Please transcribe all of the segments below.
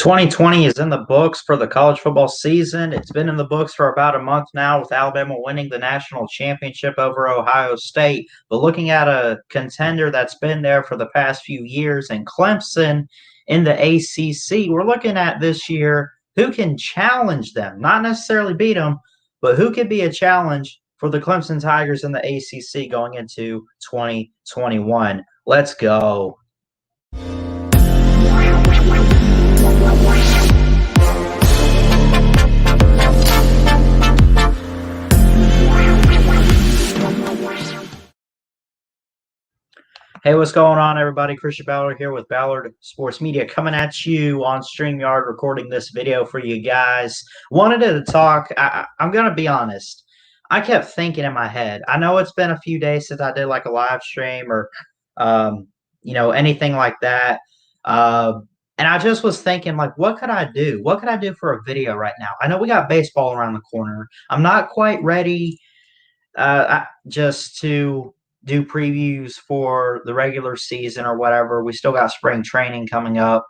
2020 is in the books for the college football season. It's been in the books for about a month now with Alabama winning the national championship over Ohio State. But looking at a contender that's been there for the past few years and Clemson in the ACC, we're looking at this year who can challenge them, not necessarily beat them, but who could be a challenge for the Clemson Tigers in the ACC going into 2021. Let's go. Hey, what's going on, everybody? Christian Ballard here with Ballard Sports Media coming at you on StreamYard, recording this video for you guys. Wanted to talk. I'm going to be honest. I kept thinking in my head, I know it's been a few days since I did like a live stream or, anything like that. And I just was thinking, like, what could I do? What could I do for a video right now? I know we got baseball around the corner. I'm not quite ready just to do previews for the regular season or whatever. We still got spring training coming up.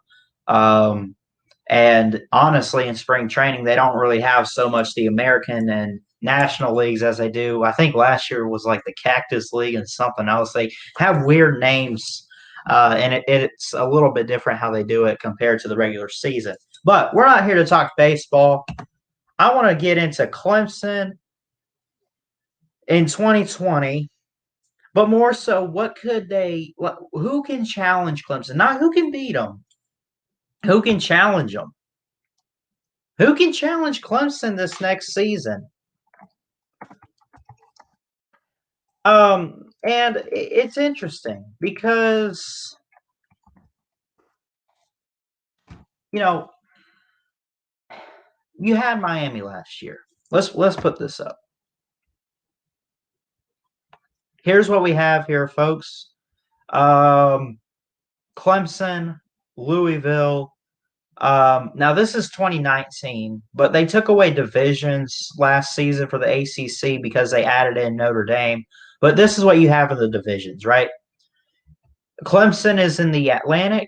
And honestly, in spring training, they don't really have so much the American and National Leagues as they do. I think last year was like the Cactus League and something else. They have weird names, and it's a little bit different how they do it compared to the regular season. But we're not here to talk baseball. I want to get into Clemson in 2020. But more so, who can challenge Clemson? Not who can beat them. Who can challenge them? Who can challenge Clemson this next season? And it's interesting because, you had Miami last year. Let's put this up. Here's what we have here, folks. Clemson, Louisville. Now, this is 2019, but they took away divisions last season for the ACC because they added in Notre Dame. But this is what you have in the divisions, right? Clemson is in the Atlantic,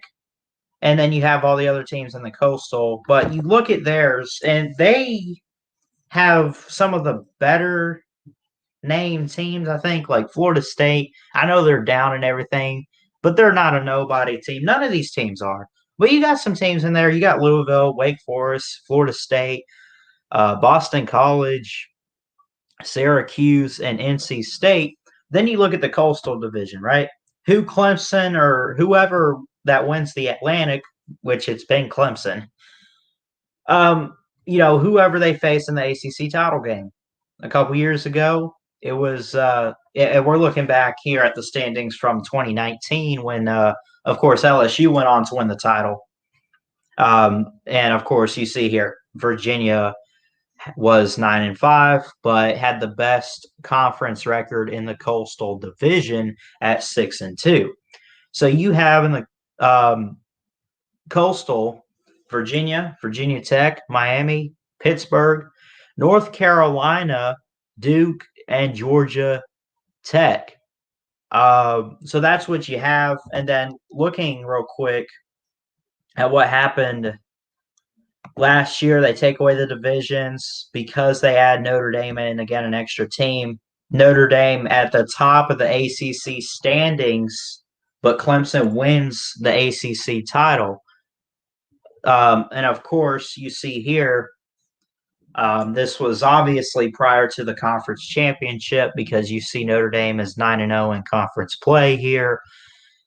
and then you have all the other teams in the Coastal. But you look at theirs, and they have some of the better named teams, I think, like Florida State. I know they're down and everything, but they're not a nobody team. None of these teams are. But you got some teams in there. You got Louisville, Wake Forest, Florida State, Boston College, Syracuse, and NC State. Then you look at the Coastal Division, right? Who Clemson or whoever that wins the Atlantic, which it's been Clemson, whoever they face in the ACC title game. A couple years ago, it was we're looking back here at the standings from 2019 when, of course, LSU went on to win the title. And, of course, you see here, Virginia was 9-5, but had the best conference record in the Coastal Division at 6-2. So you have in the Coastal, Virginia Tech, Miami, Pittsburgh, North Carolina, Duke, and Georgia Tech. So that's what you have. And then looking real quick at what happened last year, they take away the divisions because they add Notre Dame in, again, an extra team. Notre Dame at the top of the ACC standings, but Clemson wins the ACC title. And, of course, you see here, this was obviously prior to the conference championship because you see Notre Dame is 9-0 in conference play here.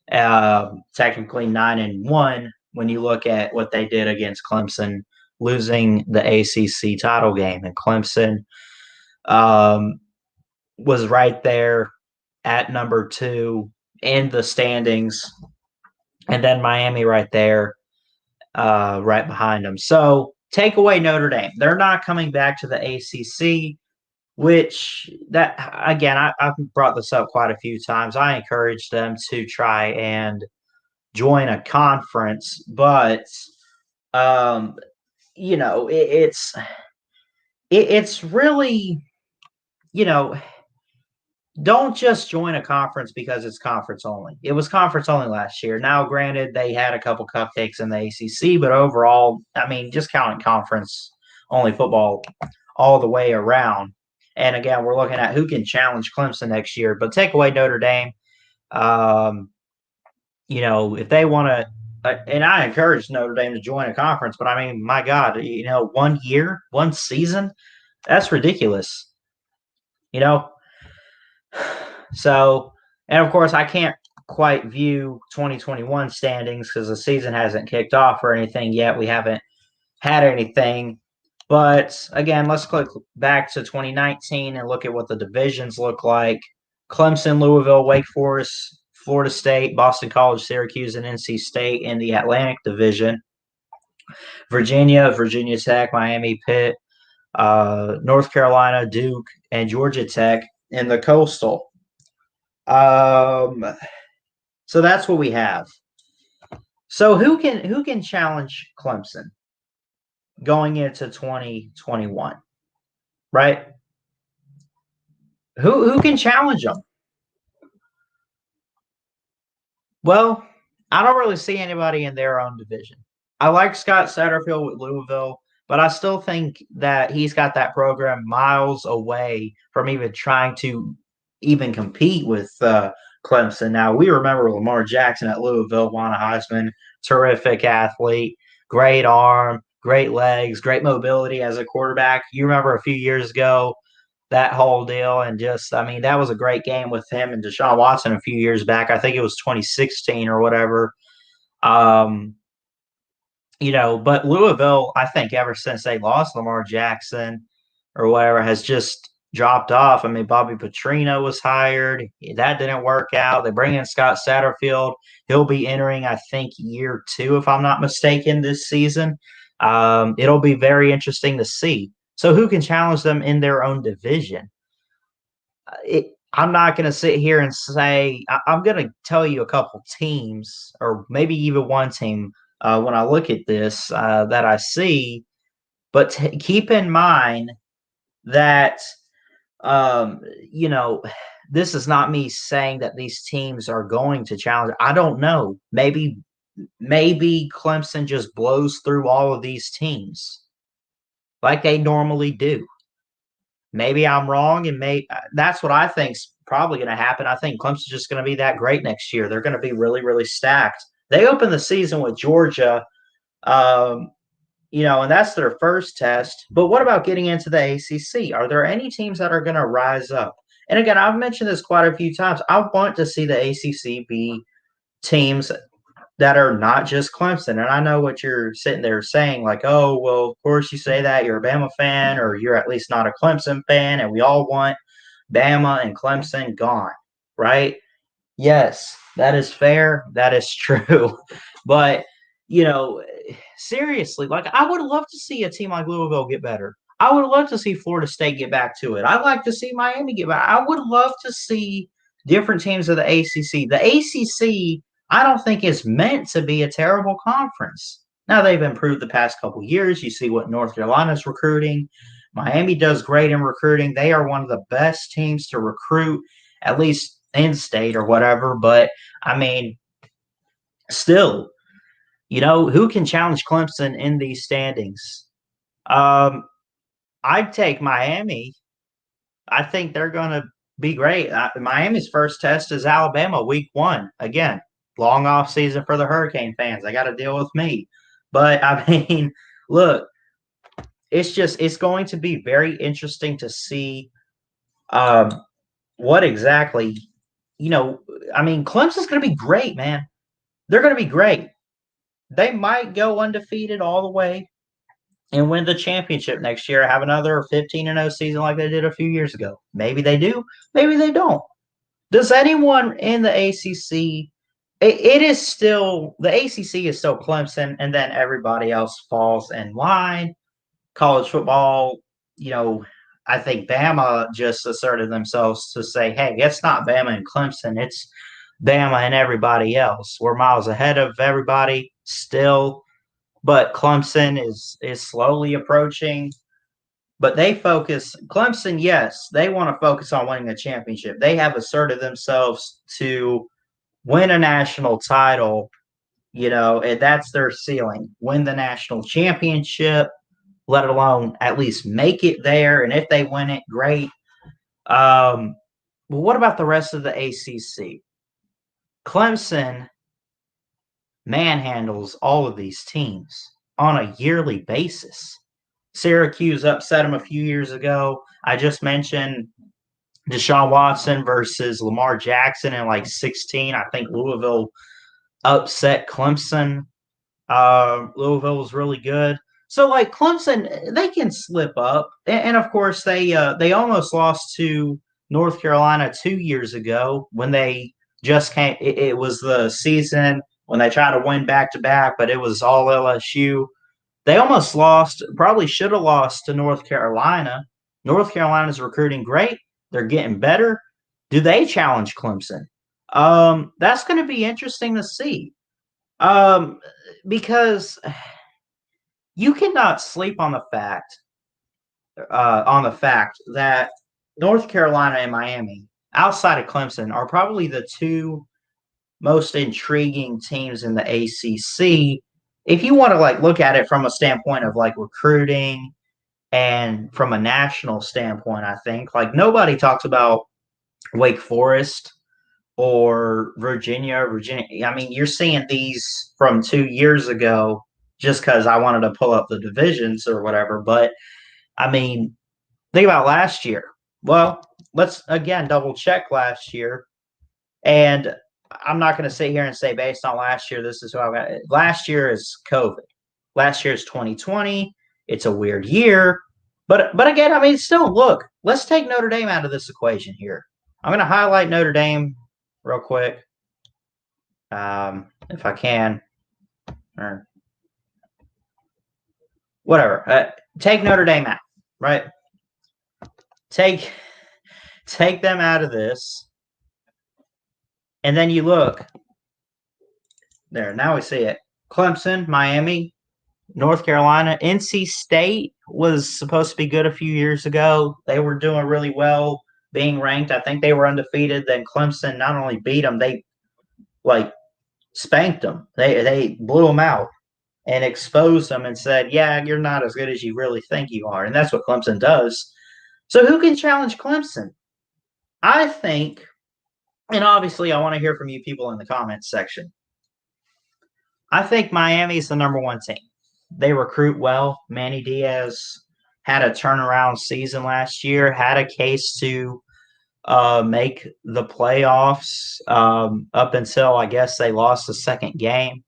Technically 9-1 when you look at what they did against Clemson, losing the ACC title game. And Clemson was right there at number 2 in the standings. And then Miami right there, right behind them. So take away Notre Dame. They're not coming back to the ACC, which again, I've brought this up quite a few times. I encourage them to try and join a conference, but it's really, don't just join a conference because it's conference only. It was conference only last year. Now, granted, they had a couple cupcakes in the ACC, but overall, I mean, just counting conference only football all the way around. And again, we're looking at who can challenge Clemson next year. But take away Notre Dame. Um, if they want to, and I encourage Notre Dame to join a conference, but I mean, my God, 1 year, one season, that's ridiculous. You know, So, and of course, I can't quite view 2021 standings because the season hasn't kicked off or anything yet. We haven't had anything. But again, let's click back to 2019 and look at what the divisions look like. Clemson, Louisville, Wake Forest, Florida State, Boston College, Syracuse, and NC State in the Atlantic Division. Virginia, Virginia Tech, Miami, Pitt, North Carolina, Duke, and Georgia Tech in the Coastal. So that's what we have. So who can challenge Clemson going into 2021, right? Who can challenge them? Well, I don't really see anybody in their own division. I like Scott Satterfield with Louisville, but I still think that he's got that program miles away from even trying to even compete with Clemson. Now, we remember Lamar Jackson at Louisville, won a Heisman, terrific athlete, great arm, great legs, great mobility as a quarterback. You remember a few years ago, that whole deal. And just, I mean, that was a great game with him and Deshaun Watson a few years back. I think it was 2016 or whatever. Um, but Louisville, I think ever since they lost Lamar Jackson or whatever, has just dropped off. I mean, Bobby Petrino was hired. That didn't work out. They bring in Scott Satterfield. He'll be entering, I think, year 2, if I'm not mistaken, this season. It'll be very interesting to see. So who can challenge them in their own division? I'm not going to sit here and say I'm going to tell you a couple teams, or maybe even one team, when I look at this that I see. But keep in mind that um, you know this is not me saying that these teams are going to challenge. I don't know. Maybe Clemson just blows through all of these teams like they normally do. Maybe I'm wrong, and that's what I think's probably going to happen. I think Clemson's just going to be that great next year. They're going to be really, really stacked. They open the season with Georgia, um, and that's their first test. But what about getting into the ACC? Are there any teams that are going to rise up? And again, I've mentioned this quite a few times. I want to see the ACC be teams that are not just Clemson. And I know what you're sitting there saying, like, oh, well, of course you say that. You're a Bama fan, or you're at least not a Clemson fan, and we all want Bama and Clemson gone, right? Yes, that is fair. That is true. But, you know, seriously, like, I would love to see a team like Louisville get better. I would love to see Florida State get back to it. I'd like to see Miami get back. I would love to see different teams of the ACC. The ACC, I don't think is meant to be a terrible conference. Now they've improved the past couple years. You see what North Carolina's recruiting. Miami does great in recruiting. They are one of the best teams to recruit, at least in state or whatever. But I mean, still, who can challenge Clemson in these standings? Um, I'd take Miami. I think they're going to be great. Miami's first test is Alabama, week 1. Again, long off season for the Hurricane fans. They got to deal with me. But I mean, look, it's going to be very interesting to see what exactly, I mean, Clemson's going to be great, man. They're going to be great. They might go undefeated all the way and win the championship next year, have another 15-0 season like they did a few years ago. Maybe they do. Maybe they don't. Does anyone in the ACC? It is still the ACC is still Clemson, and then everybody else falls in line. College football, I think Bama just asserted themselves to say, "Hey, it's not Bama and Clemson; it's Bama and everybody else. We're miles ahead of everybody still." But Clemson is slowly approaching But they focus, Clemson, yes, they want to focus on winning a championship. They have asserted themselves to win a national title, and that's their ceiling. Win the national championship, let alone at least make it there. And if they win it, great. Well, what about the rest of the ACC? Clemson manhandles all of these teams on a yearly basis. Syracuse upset them a few years ago. I just mentioned Deshaun Watson versus Lamar Jackson in like 16. I think Louisville upset Clemson. Louisville was really good. So like Clemson, they can slip up, and of course they almost lost to North Carolina 2 years ago when they just came. It was the season when they tried to win back to back, but it was all LSU. They almost lost. Probably should have lost to North Carolina. North Carolina's recruiting great. They're getting better. Do they challenge Clemson? That's going to be interesting to see. Because you cannot sleep on the fact that North Carolina and Miami, outside of Clemson, are probably the two most intriguing teams in the ACC. If you want to like look at it from a standpoint of like recruiting and from a national standpoint, I think like nobody talks about Wake Forest or Virginia. I mean, you're seeing these from 2 years ago just because I wanted to pull up the divisions or whatever. But I mean, think about last year. Well, let's again double check last year. And I'm not going to sit here and say based on last year, this is what I got. Last year is COVID. Last year is 2020. It's a weird year. But again, I mean, still look, let's take Notre Dame out of this equation here. I'm going to highlight Notre Dame real quick, if I can, or whatever. Take Notre Dame out, right? Take them out of this, and then you look there. Now we see it: Clemson, Miami, North Carolina, NC State was supposed to be good a few years ago. They were doing really well, being ranked. I think they were undefeated. Then Clemson not only beat them, they like spanked them. They blew them out and exposed them and said, "Yeah, you're not as good as you really think you are." And that's what Clemson does. So who can challenge Clemson? I think, and obviously I want to hear from you people in the comments section. I think Miami's the number one team. They recruit well. Manny Diaz had a turnaround season last year, had a case to make the playoffs up until I guess they lost the second game,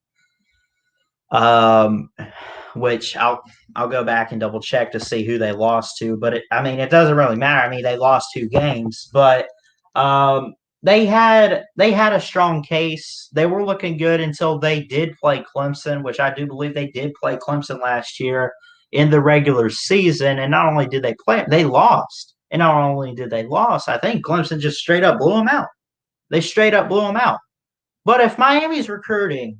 which I'll go back and double check to see who they lost to. But it doesn't really matter. I mean, they lost 2 games, but they had a strong case. They were looking good until they did play Clemson, which I do believe they did play Clemson last year in the regular season. And not only did they play, they lost. And not only did they lose, I think Clemson just straight up blew them out. They straight up blew them out. But if Miami's recruiting,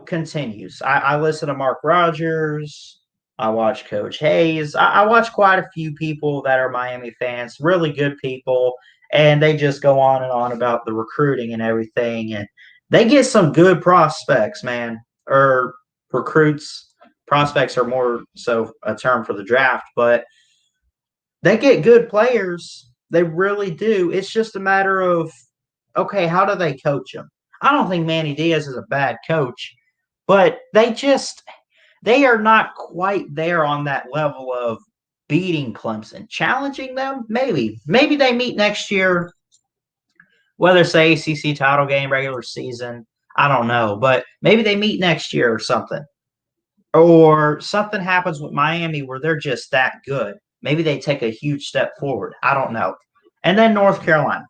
continues, I listen to Mark Rogers. I watch Coach Hayes. I watch quite a few people that are Miami fans, really good people, and they just go on and on about the recruiting and everything. And they get some good prospects, man, or recruits. Prospects are more so a term for the draft, but they get good players. They really do. It's just a matter of, okay, how do they coach them? I don't think Manny Diaz is a bad coach, but they are not quite there on that level of beating Clemson. Challenging them, maybe. Maybe they meet next year, whether it's the ACC title game, regular season, I don't know. But maybe they meet next year or something. Or something happens with Miami where they're just that good. Maybe they take a huge step forward. I don't know. And then North Carolina.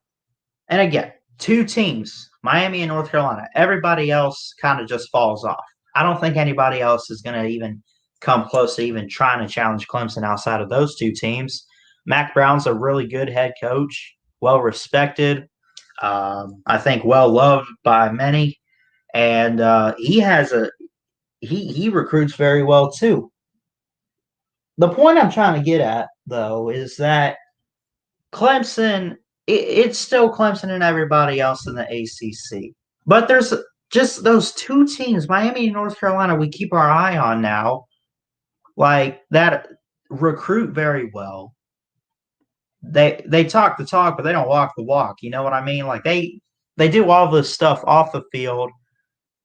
And again, 2 teams, Miami and North Carolina. Everybody else kind of just falls off. I don't think anybody else is going to even come close to even trying to challenge Clemson outside of those 2 teams. Mac Brown's a really good head coach, well respected, I think well loved by many, and he recruits very well too. The point I'm trying to get at, though, is that Clemson, it's still Clemson and everybody else in the ACC. But there's just those two teams, Miami and North Carolina, we keep our eye on now, like that recruit very well. They talk the talk, but they don't walk the walk. You know what I mean? Like they do all this stuff off the field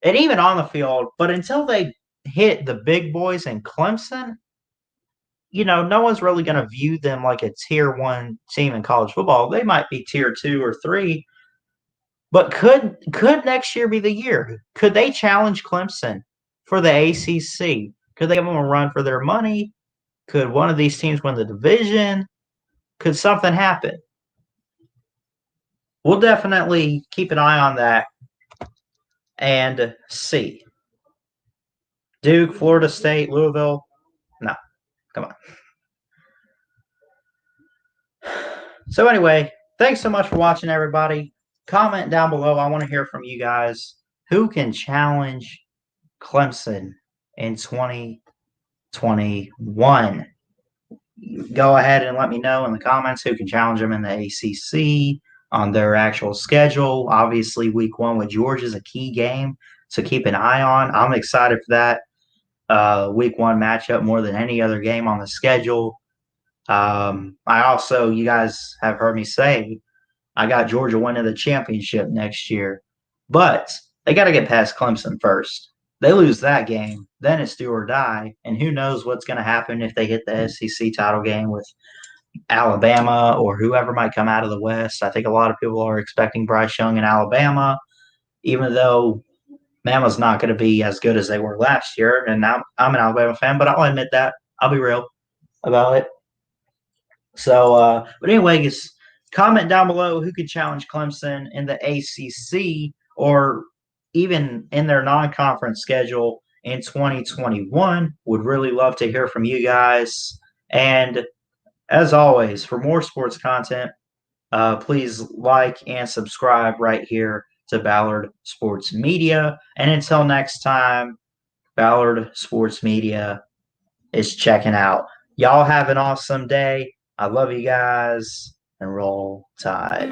and even on the field, but until they hit the big boys in Clemson, no one's really going to view them like a tier one team in college football. They might be tier two or three, but could next year be the year? Could they challenge Clemson for the ACC? Could they give them a run for their money? Could one of these teams win the division? Could something happen? We'll definitely keep an eye on that and see. Duke, Florida State, Louisville. No, come on. So anyway, thanks so much for watching, everybody. Comment down below. I want to hear from you guys. Who can challenge Clemson in 2021? Go ahead and let me know in the comments who can challenge them in the ACC on their actual schedule. Obviously, week one with Georgia is a key game to keep an eye on. I'm excited for that week one matchup more than any other game on the schedule. I also, you guys have heard me say, I got Georgia winning the championship next year, but they got to get past Clemson first. They lose that game, then it's do or die, and who knows what's going to happen if they hit the SEC title game with Alabama or whoever might come out of the West. I think a lot of people are expecting Bryce Young in Alabama, even though Bama's not going to be as good as they were last year. And I'm an Alabama fan, but I'll admit that. I'll be real about it. So, but anyways, comment down below who could challenge Clemson in the ACC or even in their non-conference schedule in 2021. Would really love to hear from you guys. And as always, for more sports content, please like and subscribe right here to Ballard Sports Media. And until next time, Ballard Sports Media is checking out. Y'all have an awesome day. I love you guys, and roll tide.